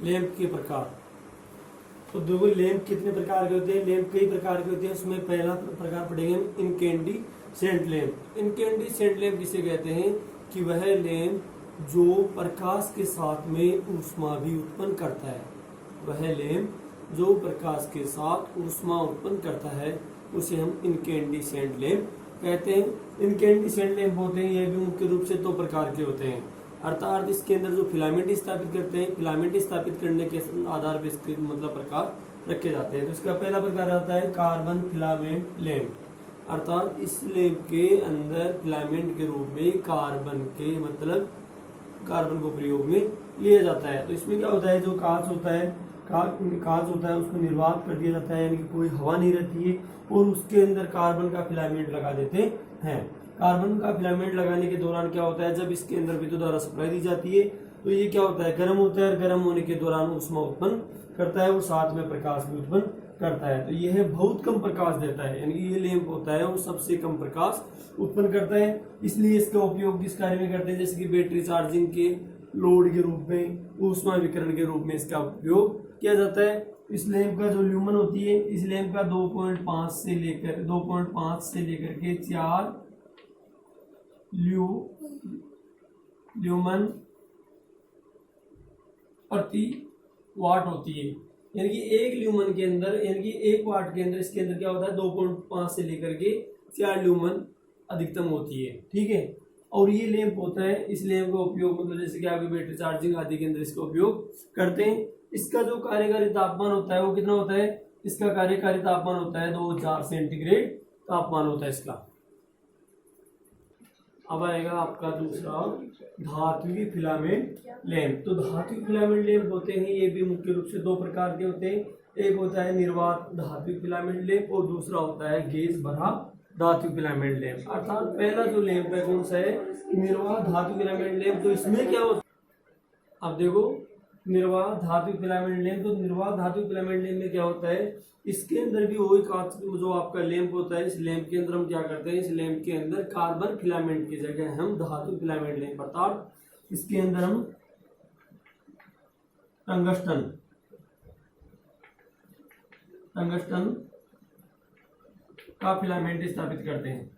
Lamp के प्रकार। तो देखो लैंप कितने प्रकार के होते हैं, लैंप कई प्रकार के होते हैं। उसमें पहला प्रकार पढ़ेंगे इनकैंडिसेंट लैंप। इनकैंडिसेंट लैंप किसे कहते हैं कि वह लैंप जो प्रकाश के साथ में ऊष्मा भी उत्पन्न करता है, वह लैंप जो प्रकाश के साथ ऊष्मा उत्पन्न करता है उसे हम इनकैंडिसेंट लैंप कहते हैं। इनकैंडिसेंट लैंप होते हैं, यह भी मुख्य रूप से दो प्रकार के होते हैं, अर्थात इसके अंदर जो फिलामेंट स्थापित करते हैं, फिलामेंट स्थापित करने के आधार पर इसके मतलब प्रकार रखे जाते हैं। तो इसका पहला प्रकार आता है कार्बन फिलामेंट लैंप, अर्थात इस लैंप के अंदर फिलामेंट के रूप में कार्बन के मतलब कार्बन को प्रयोग में लिया जाता है। तो इसमें क्या होता है, जो कांच होता है उसको निर्वात कर दिया जाता है, यानी कि कोई हवा नहीं रहती है, और उसके अंदर कार्बन का फिलामेंट लगा देते हैं। कार्बन का फिलामेंट लगाने के दौरान क्या होता है, जब इसके अंदर विद्युत धारा सप्लाई दी जाती है तो ये क्या होता है, गर्म होता है, और गर्म होने के दौरान ऊष्मा उत्पन्न करता है और साथ में प्रकाश भी उत्पन्न करता है। तो यह बहुत कम प्रकाश देता है, यानी कि ये लैंप होता है वो सबसे कम प्रकाश उत्पन्न करता है। इसलिए इसका उपयोग किस कार्य में करते हैं, जैसे कि बैटरी चार्जिंग के लोड के रूप में, ऊष्मा विकिरण के रूप में इसका उपयोग किया जाता है। इस लैंप का जो ल्यूमन होती है, इस लैंप का 2.5 से लेकर के 4 ल्यूमन प्रति वाट होती है, यानी कि एक ल्यूमन के अंदर, यानी कि 1 वाट के अंदर इसके अंदर क्या होता है 2.5 से लेकर के 4 ल्यूमन अधिकतम होती है। ठीक है, और ये लैंप होता है, इस लैंप का उपयोग मतलब जैसे कि आपकी बैटरी चार्जिंग आदि के अंदर इसका उपयोग करते हैं। इसका जो कार्यकारी तापमान होता है वो कितना होता है, इसका कार्यकारी तापमान होता है 2000 सेंटीग्रेड तापमान होता है इसका। अब आएगा आपका दूसरा धात्विक फिलामेंट लैंप। तो धात्विक फिलामेंट लैंप होते हैं, ये भी मुख्य रूप से दो प्रकार के होते हैं, एक होता है निर्वात धात्विक फिलामेंट लैंप और दूसरा होता है गैस भरा धात्विक फिलामेंट लैंप। अर्थात पहला जो लैंप है कौन सा है, निर्वात धात्विक फिलामेंट लैंप। तो इसमें क्या होता है, अब देखो निर्वात धात्विक फिलामेंट लैंप। तो निर्वात धात्विक फिलामेंट लैंप में क्या होता है, इसके अंदर भी वही कांच जो आपका लैंप होता है, इस लैंप के अंदर हम क्या करते हैं, इस लैंप के अंदर कार्बन फिलामेंट की जगह हम धातु फिलामेंट लैंप, अर्थात इसके अंदर हम टंगस्टन का फिलामेंट स्थापित करते हैं।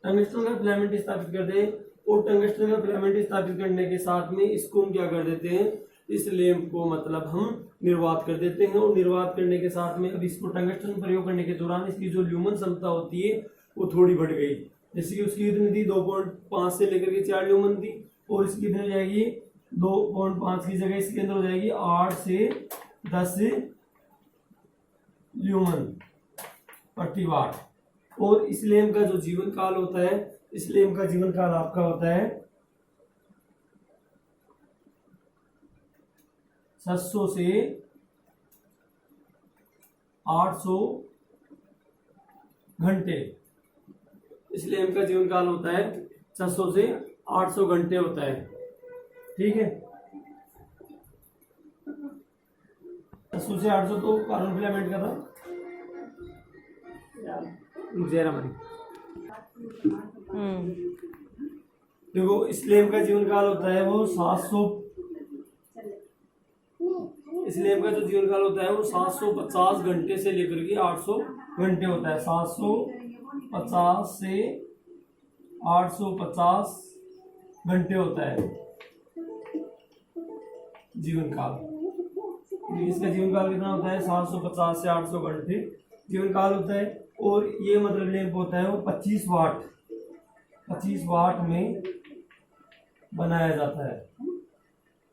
टंगस्टन का फिलामेंट स्थापित करते हैं, और टंगस्टन का फिलामेंट स्थापित करने के साथ में इसको हम क्या कर देते हैं, इस लैंप को मतलब हम निर्वात कर देते हैं। और निर्वात करने के साथ में अब इसको टंगस्टन प्रयोग करने के दौरान इसकी जो ल्यूमन क्षमता होती है वो थोड़ी बढ़ गई, जैसे कि उसकी कितनी थी 2.5 से लेकर के 4 ल्यूमन थी, और इसकी कितनी हो जाएगी 2.5 की जगह इसके अंदर हो जाएगी 8 से 10 ल्यूमन प्रति वाट। और इस लैंप का जो जीवन काल होता है, इस लैंप का जीवन काल आपका होता है 700 से 800 घंटे। इस लैंप का जीवन काल होता है 600 से 800 घंटे होता है। ठीक है, 600 से 800 तो कार्बन फिलामेंट का था देखो इस लैंप का जीवन काल होता है वो 700, इस लैंप का जो जीवन काल होता है वो 750 घंटे से लेकर के 800 घंटे होता है। 750 से 850 घंटे होता है जीवन काल। इसका जीवन काल कितना होता है 750 से 800 घंटे जीवन काल होता है। और ये मतलब लैंप होता है वो 25 वाट में बनाया जाता है।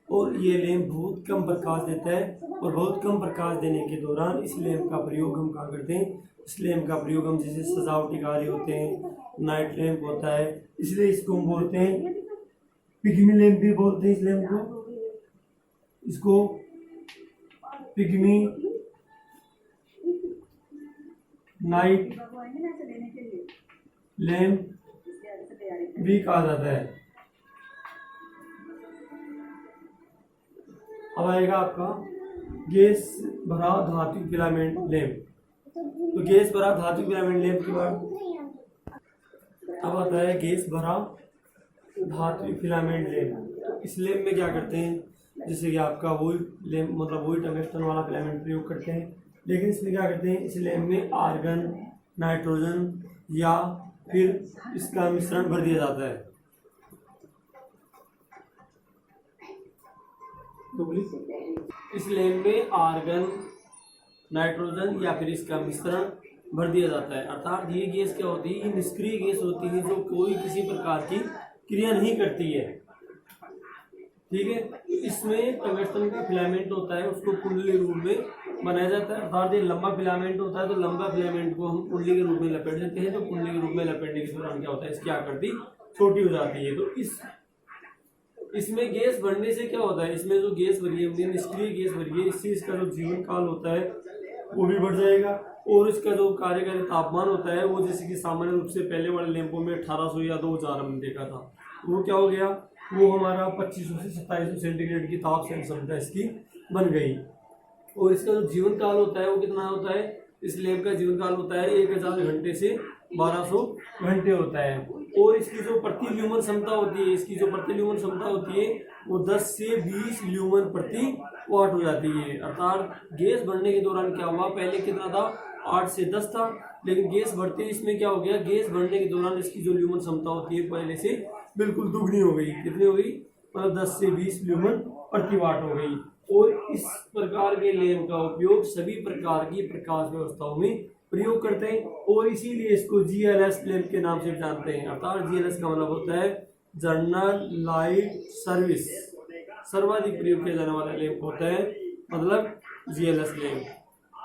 और ये लैंप बहुत कम प्रकाश देता है, और बहुत कम प्रकाश देने के दौरान इस लैंप का प्रयोग हम क्या करते हैं, इस लैंप का प्रयोग हम जैसे सजावटी कार्य होते हैं, नाइट लैंप होता है, इसलिए इसको हम बोलते हैं पिग्मी लैंप भी बोलते हैं। इस लैंप को, इसको पिग्मी नाइट लैंप भी कहा जाता है। अब आएगा आपका गैस भरा धात्विक फिलामेंट लैंप। तो गैस भरा धात्विक फिलामेंट लैंप के बाद अब आता है गैस भरा धात्विक फिलामेंट लैंप। तो इस लैंप में क्या करते हैं, जिससे कि आपका वही लैंप मतलब वही टंगस्टन वाला फिलामेंट प्रयोग करते हैं। लेकिन इसमें क्या करते हैं, इस लैंप में आर्गन, नाइट्रोजन या फिर इसका मिश्रण भर दिया जाता है। इस लैंप में आर्गन, नाइट्रोजन या फिर इसका मिश्रण भर दिया जाता है। अर्थात ये गैस क्या होती है, ये निष्क्रिय गैस होती है जो कोई किसी प्रकार की क्रिया नहीं करती है। ठीक है, इसमें टंगस्टन का फिलामेंट होता है, उसको कुंडली रूप में बनाया जाता है। अर्थात ये लंबा फिलामेंट होता है, तो लंबा फिलामेंट को हम कुंडली के रूप में लपेट देते हैं। तो कुंडली के रूप में लपेटने के दौरान क्या होता है, इसकी आकृति छोटी हो जाती है। तो इसमें गैस बढ़ने से क्या होता है, इसमें जो गैस भरी है, निष्क्रिय गैस भरी है, इससे इसका जो जीवन काल होता है वो भी बढ़ जाएगा। और इसका जो कार्यकारी तापमान होता है वो जैसे कि सामान्य रूप से पहले वाले लैंपों में 1800 या 2000 हमने देखा था, वो क्या हो गया, वो हमारा 2500 से 2700 सेंटीग्रेड की ताप सहन क्षमता इसकी बन गई। और इसका जो जीवन काल होता है वो कितना होता है, इस लैंप का जीवन काल होता है 1000 घंटे से 1200 घंटे होता है। और इसकी जो प्रति ल्यूमन क्षमता होती है, इसकी जो प्रति ल्यूमन क्षमता होती है वो 10 से 20 ल्यूमन प्रति वाट हो जाती है। अर्थात गैस बढ़ने के दौरान क्या हुआ, पहले कितना था, 8 से 10 था, लेकिन गैस बढ़ते इसमें क्या हो गया, गैस बढ़ने के दौरान इसकी जो ल्यूमन क्षमता होती है पहले से बिल्कुल दुगनी हो गई। कितनी हो गई, मतलब 10 से 20 ल्यूमन प्रति वाट हो गई। और इस प्रकार के लैंप का उपयोग सभी प्रकार की प्रकाश व्यवस्थाओं में प्रयोग करते हैं और इसीलिए इसको GLS लैंप के नाम से जानते हैं। अर्थात GLS का मतलब होता है जनरल लाइट सर्विस, सर्वाधिक प्रयोग किया जाने वाला लैंप होता है, मतलब GLS लैंप।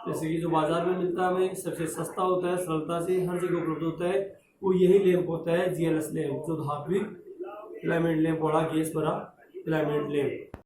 जैसे कि जो बाजार में मिलता है हमें सबसे सस्ता होता है, सरलता से हर जगह उपलब्ध होता है, वो यही लैंप होता है GLS लैंप, जो धात्विक फिलामेंट लैंप, बड़ा गैस भरा फिलामेंट लैंप।